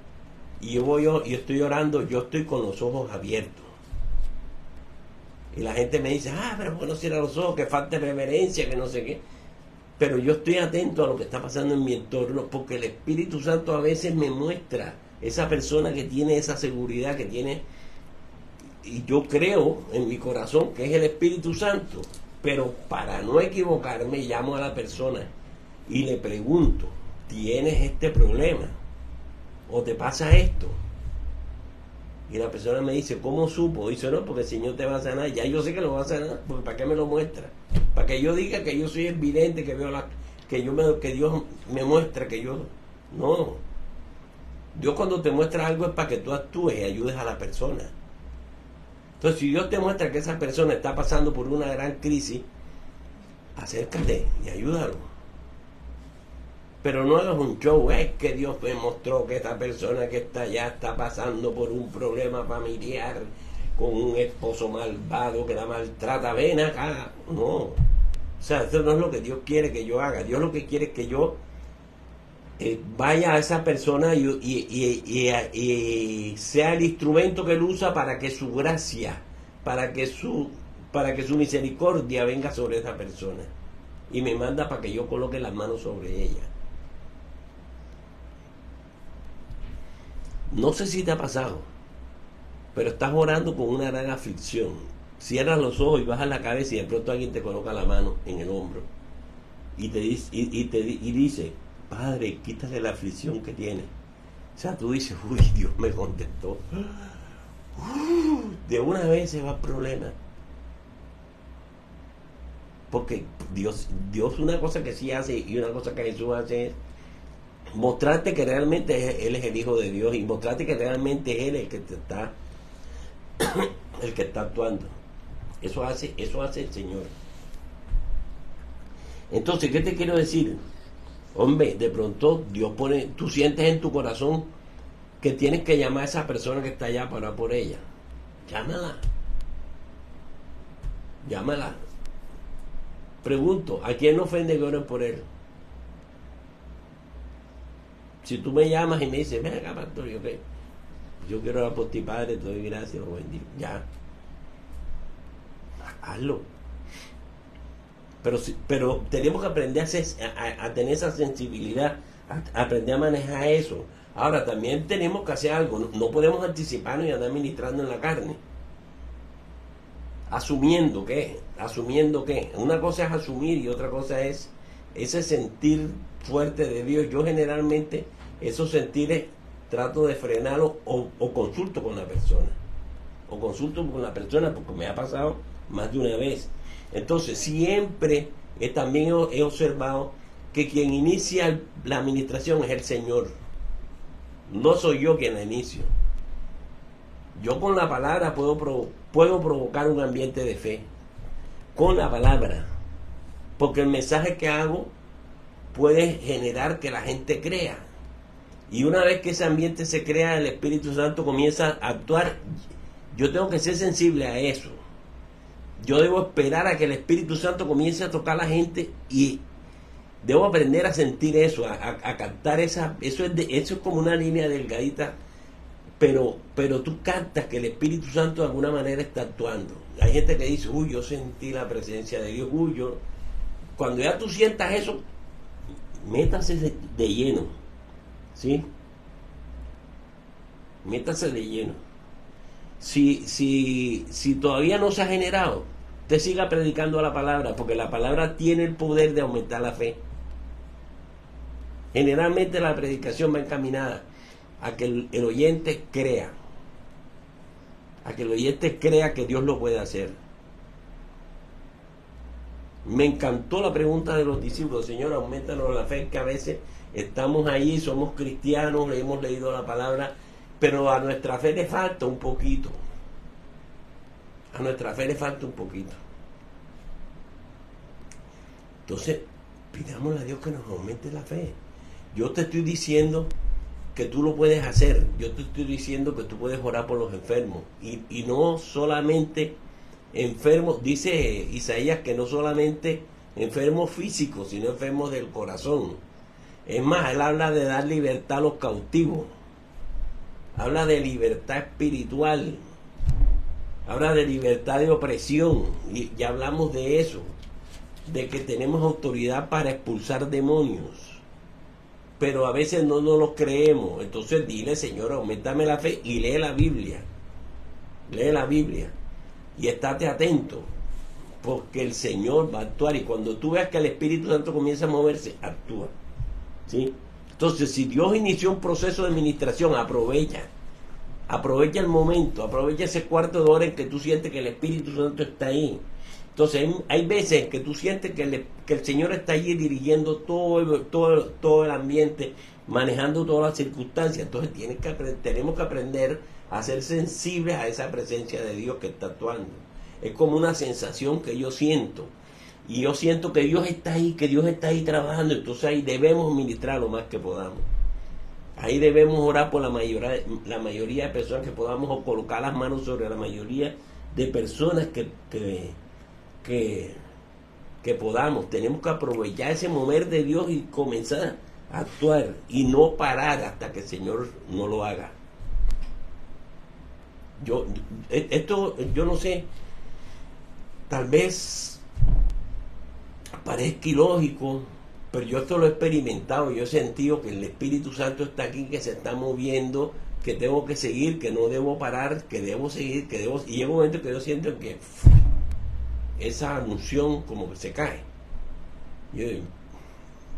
y yo estoy orando, yo estoy con los ojos abiertos. Y la gente me dice, pero ¿por qué no cierra los ojos? Que falta de reverencia, que no sé qué. Pero yo estoy atento a lo que está pasando en mi entorno, porque el Espíritu Santo a veces me muestra esa persona que tiene esa seguridad, que tiene, y yo creo en mi corazón que es el Espíritu Santo. Pero para no equivocarme, llamo a la persona y le pregunto, ¿tienes este problema? ¿O te pasa esto? Y la persona me dice, ¿cómo supo? Dice, no, porque el Señor te va a sanar. Ya yo sé que lo va a sanar, porque ¿para qué me lo muestra? Para que yo diga que yo soy evidente, que veo que Dios me muestra que yo... No. Dios cuando te muestra algo es para que tú actúes y ayudes a la persona. Entonces, si Dios te muestra que esa persona está pasando por una gran crisis, acércate y ayúdalo. Pero no hagas un show, es que Dios me mostró que esta persona que está allá está pasando por un problema familiar con un esposo malvado que la maltrata, ven acá. No. O sea, eso no es lo que Dios quiere que yo haga. Dios lo que quiere es que yo vaya a esa persona y sea el instrumento que él usa para que su gracia, para que su misericordia venga sobre esa persona. Y me manda para que yo coloque las manos sobre ella. No sé si te ha pasado, pero estás orando con una gran aflicción. Cierras los ojos y bajas la cabeza y de pronto alguien te coloca la mano en el hombro y te dice, y dice, Padre, quítale la aflicción que tiene. O sea, tú dices, uy, Dios me contestó. De una vez se va el problema. Porque Dios una cosa que sí hace y una cosa que Jesús hace es mostrarte que realmente Él es el Hijo de Dios y mostrarte que realmente Él es el que te está el que está actuando. Eso hace el Señor. Entonces, ¿qué te quiero decir? Hombre, de pronto Dios tú sientes en tu corazón que tienes que llamar a esa persona que está allá para orar por ella. Llámala. Pregunto, ¿a quién no ofende que oren por él? Si tú me llamas y me dices, ven acá, pastor, yo quiero orar por ti, Padre, te doy gracias, lo bendigo. Ya. Hazlo. Pero tenemos que aprender a tener esa sensibilidad, a aprender a manejar eso. Ahora, también tenemos que hacer algo. No podemos anticiparnos y andar ministrando en la carne. ¿Asumiendo qué? Una cosa es asumir y otra cosa es ese sentir fuerte de Dios. Yo generalmente esos sentires trato de frenarlos o consulto con la persona. Porque me ha pasado más de una vez. Entonces, siempre también he observado que quien inicia la administración es el Señor. No soy yo quien la inicio. Yo con la palabra puedo provocar un ambiente de fe. Con la palabra. Porque el mensaje que hago puede generar que la gente crea. Y una vez que ese ambiente se crea, el Espíritu Santo comienza a actuar. Yo tengo que ser sensible a eso. Yo debo esperar a que el Espíritu Santo comience a tocar a la gente y debo aprender a sentir eso, a captar eso es como una línea delgadita, pero tú captas que el Espíritu Santo de alguna manera está actuando. Hay gente que dice, uy, yo sentí la presencia de Dios, cuando ya tú sientas eso, métase de lleno, ¿sí? Métase de lleno. Si todavía no se ha generado, usted siga predicando la palabra, porque la palabra tiene el poder de aumentar la fe. Generalmente la predicación va encaminada a que el oyente crea, que Dios lo puede hacer. Me encantó la pregunta de los discípulos, Señor, aumentanos la fe, que a veces estamos ahí, somos cristianos, le hemos leído la palabra, pero a nuestra fe le falta un poquito. Entonces, pidámosle a Dios que nos aumente la fe. Yo te estoy diciendo que tú lo puedes hacer. Yo te estoy diciendo que tú puedes orar por los enfermos. Y no solamente enfermos, dice Isaías, que no solamente enfermos físicos, sino enfermos del corazón. Es más, él habla de dar libertad a los cautivos. Habla de libertad espiritual. Habla de libertad de opresión. Y ya hablamos de eso. De que tenemos autoridad para expulsar demonios. Pero a veces no nos lo creemos. Entonces dile, Señor, aumentame la fe y lee la Biblia. Y estate atento. porque el Señor va a actuar, y cuando tú veas que el Espíritu Santo comienza a moverse, actúa, ¿sí? Entonces, si Dios inició un proceso de administración, aprovecha el momento, aprovecha ese cuarto de hora en que tú sientes que el Espíritu Santo está ahí. Entonces, hay veces que tú sientes que el Señor está allí dirigiendo todo el ambiente, manejando todas las circunstancias. Entonces, tenemos que aprender a ser sensibles a esa presencia de Dios que está actuando. Es como una sensación que yo siento. Y yo siento que Dios está ahí, trabajando. Entonces ahí debemos ministrar lo más que podamos. Ahí debemos orar por la mayoría de personas que podamos, o colocar las manos sobre la mayoría de personas que podamos. Tenemos que aprovechar ese mover de Dios y comenzar a actuar y no parar hasta que el Señor no lo haga. Yo no sé, tal vez parezca ilógico, pero yo esto lo he experimentado. Yo he sentido que el Espíritu Santo está aquí, que se está moviendo, que tengo que seguir, que no debo parar, que debo seguir, y llega un momento que yo siento que esa unción como que se cae. Yo digo,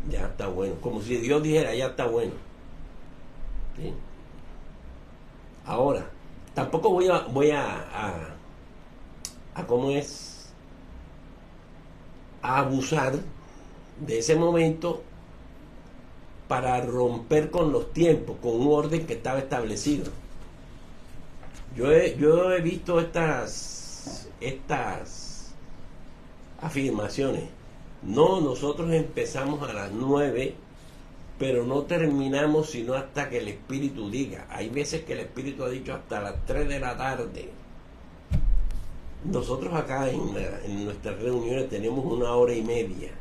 ya está bueno, como si Dios dijera, ya está bueno, ¿sí? Ahora, tampoco voy a cómo es, a abusar de ese momento para romper con los tiempos, con un orden que estaba establecido. Yo he visto estas afirmaciones. No, nosotros empezamos a las 9, pero no terminamos sino hasta que el Espíritu diga. Hay veces que el Espíritu ha dicho hasta las 3 de la tarde. Nosotros acá en nuestras reuniones tenemos 1 hora y media,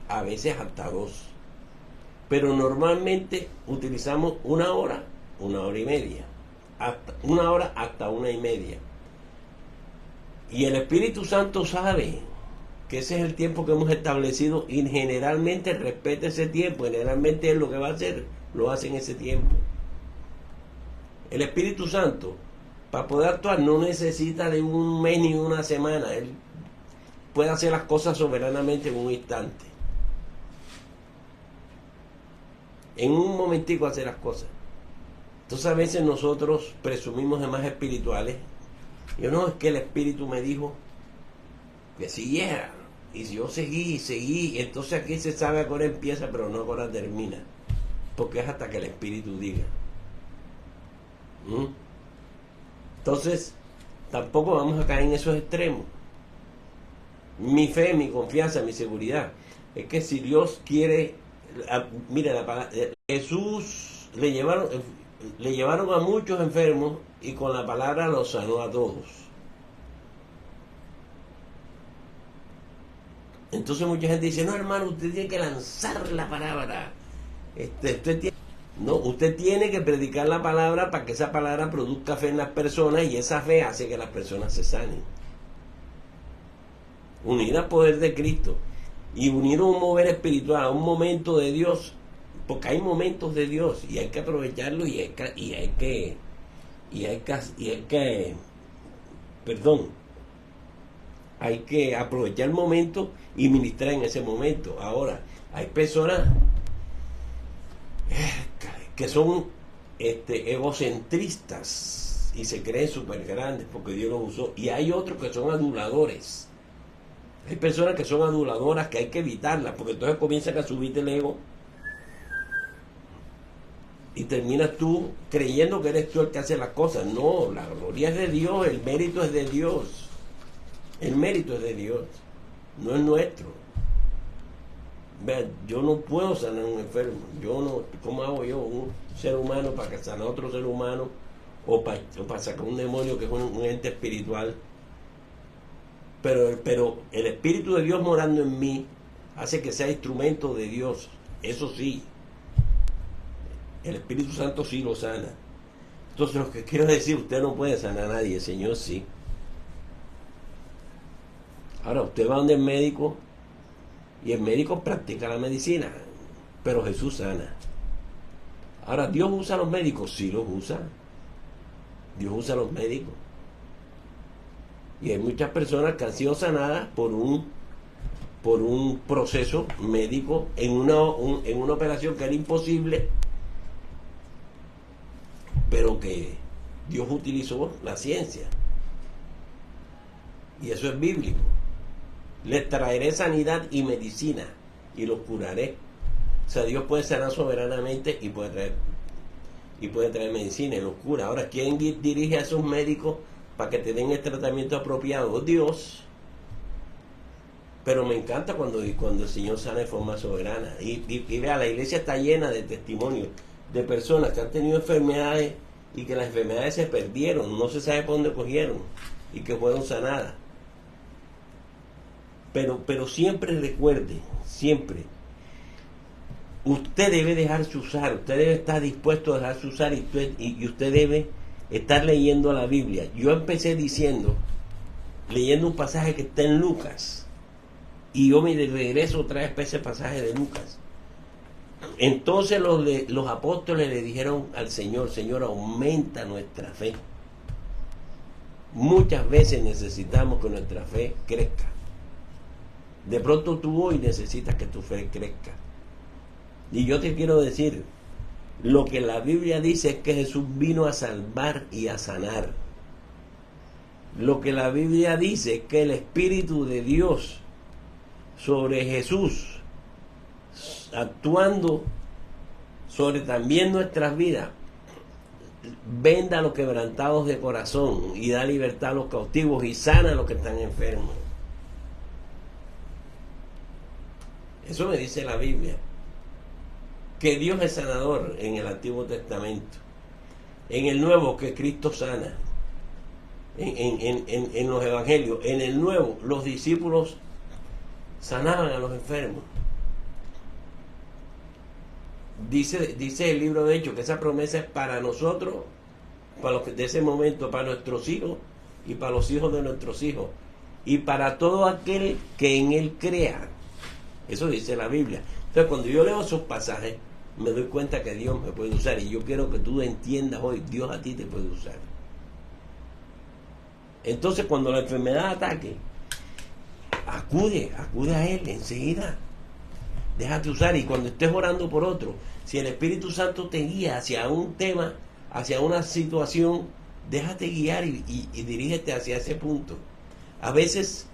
a veces hasta 2, pero normalmente utilizamos 1 hora, 1 hora y media, hasta 1 hora hasta 1 y media. Y el Espíritu Santo sabe que ese es el tiempo que hemos establecido, y generalmente respeta ese tiempo. Generalmente Él lo que va a hacer, lo hace en ese tiempo. El Espíritu Santo, para poder actuar, no necesita de un mes ni una semana. Él puede hacer las cosas soberanamente en un instante. En un momentico hacer las cosas. Entonces a veces nosotros presumimos de más espirituales. Yo no, es que el Espíritu me dijo que siguiera. Y si yo seguí, entonces aquí se sabe a qué hora empieza, pero no a qué hora termina. Porque es hasta que el Espíritu diga. Entonces, tampoco vamos a caer en esos extremos. Mi fe, mi confianza, mi seguridad es que si Dios quiere, mira la palabra, Jesús le llevaron a muchos enfermos y con la palabra los sanó a todos. Entonces mucha gente dice, no, hermano, usted tiene que lanzar la palabra. Usted tiene que predicar la palabra para que esa palabra produzca fe en las personas, y esa fe hace que las personas se sanen. Unir al poder de Cristo y unir a un mover espiritual, a un momento de Dios, porque hay momentos de Dios y hay que aprovecharlos, y hay que aprovechar el momento y ministrar en ese momento. Ahora, hay personas que son egocentristas y se creen súper grandes porque Dios los usó, y hay otros que son aduladores. Hay personas que son aduladoras, que hay que evitarlas, porque entonces comienzan a subirte el ego y terminas tú creyendo que eres tú el que hace las cosas. No, la gloria es de Dios, el mérito es de Dios. El mérito es de Dios, no es nuestro. Vean, yo no puedo sanar a un enfermo. ¿Cómo hago yo, un ser humano, para que sanar a otro ser humano, o para sacar un demonio que es un ente espiritual? Pero el Espíritu de Dios morando en mí hace que sea instrumento de Dios. Eso sí, el Espíritu Santo sí lo sana. Entonces, lo que quiero decir, usted no puede sanar a nadie, el Señor sí. Ahora, usted va donde el médico y el médico practica la medicina, pero Jesús sana. Ahora, ¿Dios usa a los médicos? Sí los usa. Dios usa a los médicos. Y hay muchas personas que han sido sanadas por un proceso médico en una operación que era imposible, pero que Dios utilizó la ciencia. Y eso es bíblico. Les traeré sanidad y medicina y los curaré. O sea, Dios puede sanar soberanamente y puede traer medicina y los cura. Ahora, ¿quién dirige a esos médicos para que te den el tratamiento apropiado? Dios. Pero me encanta cuando el Señor sana de forma soberana. Y vea, la iglesia está llena de testimonios de personas que han tenido enfermedades y que las enfermedades se perdieron, no se sabe por dónde cogieron y que fueron sanadas. Pero siempre recuerde, siempre, usted debe dejarse usar, usted debe estar dispuesto a dejarse usar y usted debe estar leyendo la Biblia. Yo empecé leyendo un pasaje que está en Lucas, y yo me regreso otra vez para ese pasaje de Lucas. Entonces los apóstoles le dijeron al Señor: Señor, aumenta nuestra fe. Muchas veces necesitamos que nuestra fe crezca. De pronto tú hoy necesitas que tu fe crezca. Y yo te quiero decir, lo que la Biblia dice es que Jesús vino a salvar y a sanar. Lo que la Biblia dice es que el Espíritu de Dios sobre Jesús, actuando sobre también nuestras vidas, venda a los quebrantados de corazón y da libertad a los cautivos y sana a los que están enfermos. Eso me dice la Biblia. Que Dios es sanador en el Antiguo Testamento. En el Nuevo, que Cristo sana. En los Evangelios. En el Nuevo, los discípulos sanaban a los enfermos. Dice el libro de Hechos que esa promesa es para nosotros, para los que de ese momento, para nuestros hijos y para los hijos de nuestros hijos y para todo aquel que en él crea. Eso dice la Biblia. Entonces, cuando yo leo esos pasajes, me doy cuenta que Dios me puede usar, y yo quiero que tú entiendas hoy: Dios a ti te puede usar. Entonces, cuando la enfermedad ataque, acude a Él enseguida. Déjate usar. Y cuando estés orando por otro, si el Espíritu Santo te guía hacia un tema, hacia una situación, déjate guiar y dirígete hacia ese punto. A veces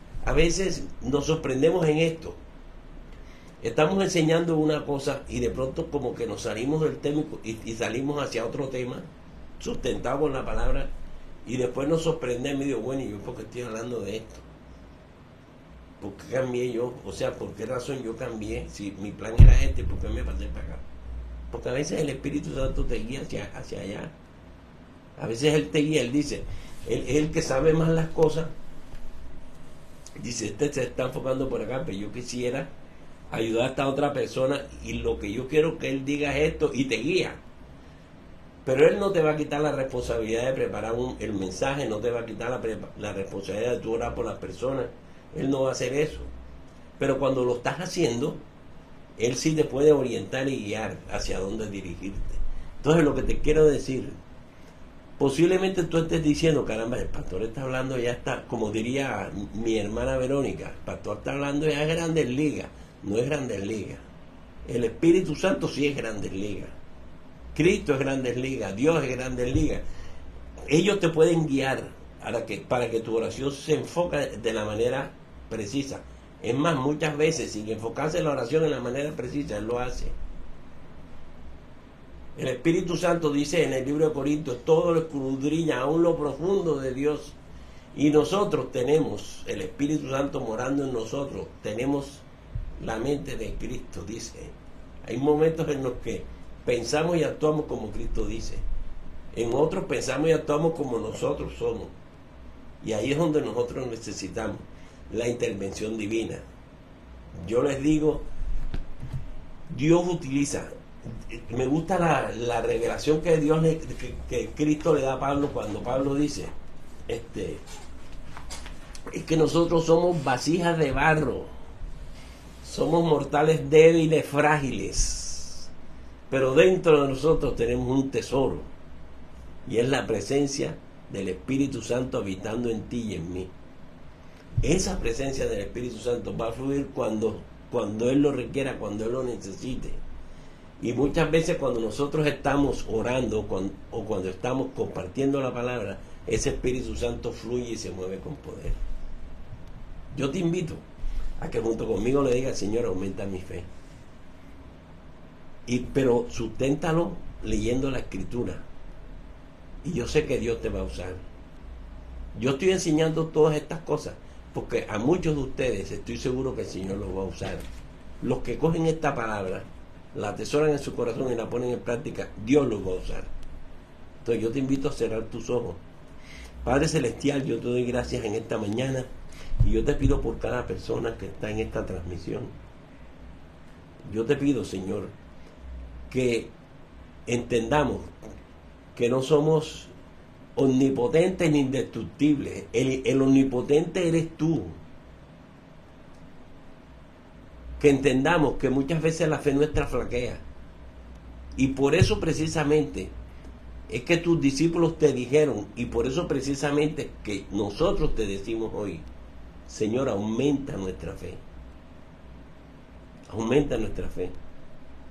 nos sorprendemos en esto. Estamos enseñando una cosa y de pronto como que nos salimos del tema y salimos hacia otro tema, sustentado con la palabra, y después nos sorprendemos y digo: bueno, ¿y yo por qué estoy hablando de esto? ¿Por qué cambié yo? O sea, ¿por qué razón yo cambié? Si mi plan era este, ¿por qué me pasé para acá? Porque a veces el Espíritu Santo te guía hacia allá. A veces Él te guía, Él dice, Él es el que sabe más las cosas. Dice: este se está enfocando por acá, pero yo quisiera ayudar a esta otra persona, y lo que yo quiero que Él diga es esto, y te guía. Pero Él no te va a quitar la responsabilidad de preparar el mensaje, no te va a quitar la responsabilidad de tu orar por las personas. Él no va a hacer eso. Pero cuando lo estás haciendo, Él sí te puede orientar y guiar hacia dónde dirigirte. Entonces, lo que te quiero decir, posiblemente tú estés diciendo: caramba, el pastor está hablando, ya está, como diría mi hermana Verónica, el pastor está hablando ya de Grandes Ligas. No es Grandes Ligas. El Espíritu Santo sí es Grandes Ligas. Cristo es Grandes Ligas. Dios es Grandes Ligas. Ellos te pueden guiar para que tu oración se enfoque de la manera precisa. Es más, muchas veces, sin enfocarse en la oración en la manera precisa, Él lo hace. El Espíritu Santo dice en el libro de Corintios: todo lo escudriña aún lo profundo de Dios. Y nosotros tenemos el Espíritu Santo morando en nosotros. Tenemos la mente de Cristo, dice. Hay momentos en los que pensamos y actuamos como Cristo dice. En otros pensamos y actuamos como nosotros somos. Y ahí es donde nosotros necesitamos la intervención divina. Yo les digo, Dios utiliza, me gusta la revelación que Dios que Cristo le da a Pablo cuando Pablo dice, es que nosotros somos vasijas de barro. Somos mortales débiles, frágiles, pero dentro de nosotros tenemos un tesoro, y es la presencia del Espíritu Santo habitando en ti y en mí. Esa presencia del Espíritu Santo va a fluir cuando Él lo requiera, cuando Él lo necesite. Y muchas veces cuando nosotros estamos orando o cuando estamos compartiendo la palabra, ese Espíritu Santo fluye y se mueve con poder. Yo te invito a que junto conmigo le digas: Señor, aumenta mi fe. Pero susténtalo leyendo la Escritura. Y yo sé que Dios te va a usar. Yo estoy enseñando todas estas cosas porque a muchos de ustedes estoy seguro que el Señor los va a usar. Los que cogen esta palabra, la atesoran en su corazón y la ponen en práctica, Dios los va a usar. Entonces yo te invito a cerrar tus ojos. Padre Celestial, yo te doy gracias en esta mañana y yo te pido por cada persona que está en esta transmisión. Yo te pido, Señor, que entendamos que no somos omnipotentes ni indestructibles. El omnipotente eres tú. Que entendamos que muchas veces la fe nuestra flaquea. Y por eso precisamente es que tus discípulos te dijeron, y por eso precisamente que nosotros te decimos hoy: Señor, aumenta nuestra fe. Aumenta nuestra fe.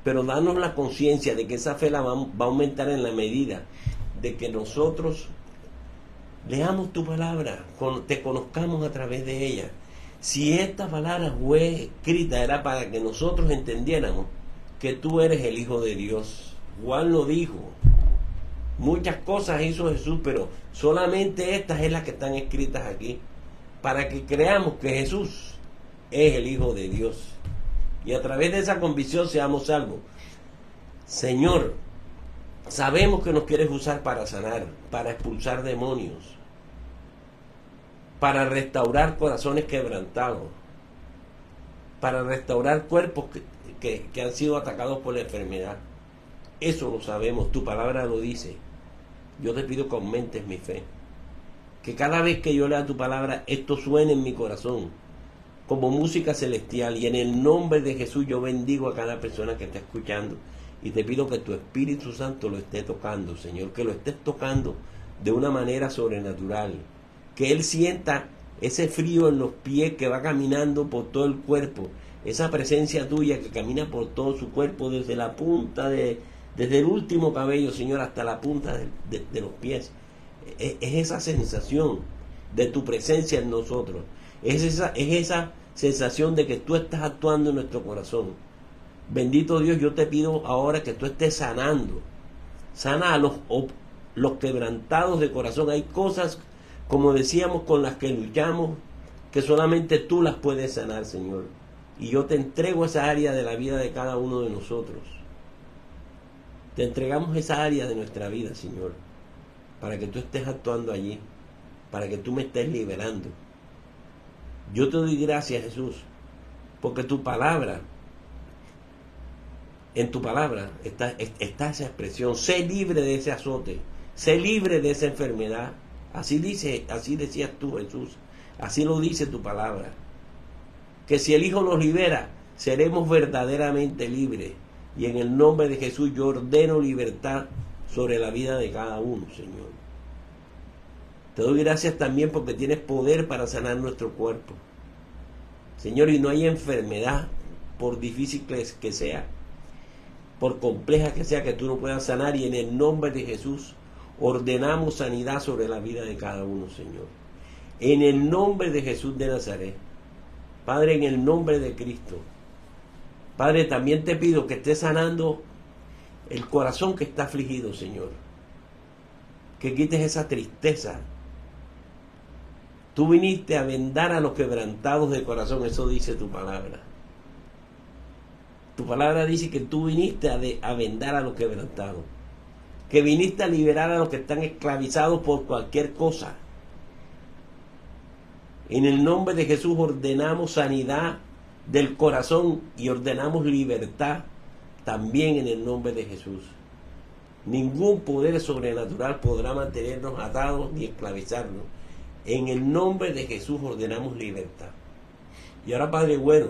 Pero danos la conciencia de que esa fe va a aumentar en la medida de que nosotros leamos tu palabra, te conozcamos a través de ella. Si esta palabra fue escrita, era para que nosotros entendiéramos que tú eres el Hijo de Dios. Juan lo dijo. Muchas cosas hizo Jesús, pero solamente estas es las que están escritas aquí, para que creamos que Jesús es el Hijo de Dios. Y a través de esa convicción seamos salvos. Señor, sabemos que nos quieres usar para sanar, para expulsar demonios, para restaurar corazones quebrantados, para restaurar cuerpos que han sido atacados por la enfermedad. Eso lo sabemos, tu palabra lo dice. Yo te pido que aumentes mi fe, que cada vez que yo lea tu palabra, esto suene en mi corazón como música celestial, y en el nombre de Jesús yo bendigo a cada persona que está escuchando y te pido que tu Espíritu Santo lo esté tocando, Señor, que lo estés tocando de una manera sobrenatural, que Él sienta ese frío en los pies que va caminando por todo el cuerpo, esa presencia tuya que camina por todo su cuerpo, desde la punta desde el último cabello, Señor, hasta la punta de los pies. Es esa sensación de tu presencia en nosotros, es esa sensación de que tú estás actuando en nuestro corazón. Bendito Dios, yo te pido ahora que tú estés sanando. Sana a los quebrantados de corazón. Hay cosas, como decíamos, con las que luchamos, que solamente tú las puedes sanar, Señor. Y yo te entrego esa área de la vida de cada uno de nosotros. Te entregamos esa área de nuestra vida, Señor, para que tú estés actuando allí, para que tú me estés liberando. Yo te doy gracias, Jesús, porque tu palabra, en tu palabra está esa expresión: sé libre de ese azote, sé libre de esa enfermedad. Así decías tú, Jesús, así lo dice tu palabra, que si el Hijo nos libera, seremos verdaderamente libres. Y en el nombre de Jesús yo ordeno libertad sobre la vida de cada uno, Señor. Te doy gracias también porque tienes poder para sanar nuestro cuerpo, Señor, y no hay enfermedad, por difícil que sea, por compleja que sea, que tú no puedas sanar. Y en el nombre de Jesús ordenamos sanidad sobre la vida de cada uno, Señor. En el nombre de Jesús de Nazaret, Padre, en el nombre de Cristo. Padre, también te pido que estés sanando el corazón que está afligido, Señor. Que quites esa tristeza. Tú viniste a vendar a los quebrantados de corazón, eso dice tu palabra. Tu palabra dice que tú viniste a vendar a los quebrantados. Que viniste a liberar a los que están esclavizados por cualquier cosa. En el nombre de Jesús ordenamos sanidad del corazón y ordenamos libertad también en el nombre de Jesús. Ningún poder sobrenatural podrá mantenernos atados ni esclavizarnos. En el nombre de Jesús ordenamos libertad. Y ahora, Padre bueno,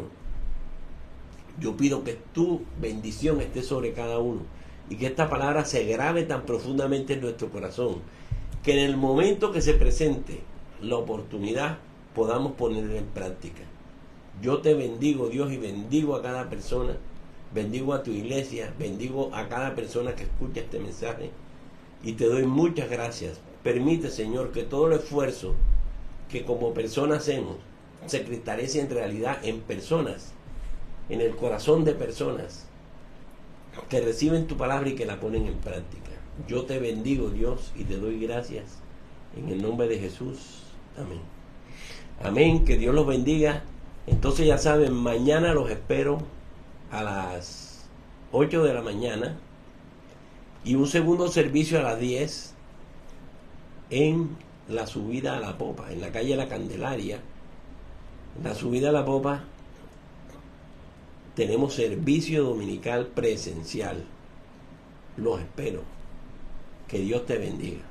yo pido que tu bendición esté sobre cada uno y que esta palabra se grabe tan profundamente en nuestro corazón, que en el momento que se presente la oportunidad podamos ponerla en práctica. Yo te bendigo, Dios, y bendigo a cada persona, bendigo a tu iglesia, bendigo a cada persona que escucha este mensaje, y te doy muchas gracias. Permite, Señor, que todo el esfuerzo que como personas hacemos se cristalice en realidad en personas, en el corazón de personas que reciben tu palabra y que la ponen en práctica. Yo te bendigo, Dios, y te doy gracias en el nombre de Jesús. Amén. Amén, que Dios los bendiga. Entonces ya saben, mañana los espero a las 8 de la mañana y un segundo servicio a las 10 en la subida a la Popa, en la calle La Candelaria. En la subida a la Popa tenemos servicio dominical presencial. Los espero. Que Dios te bendiga.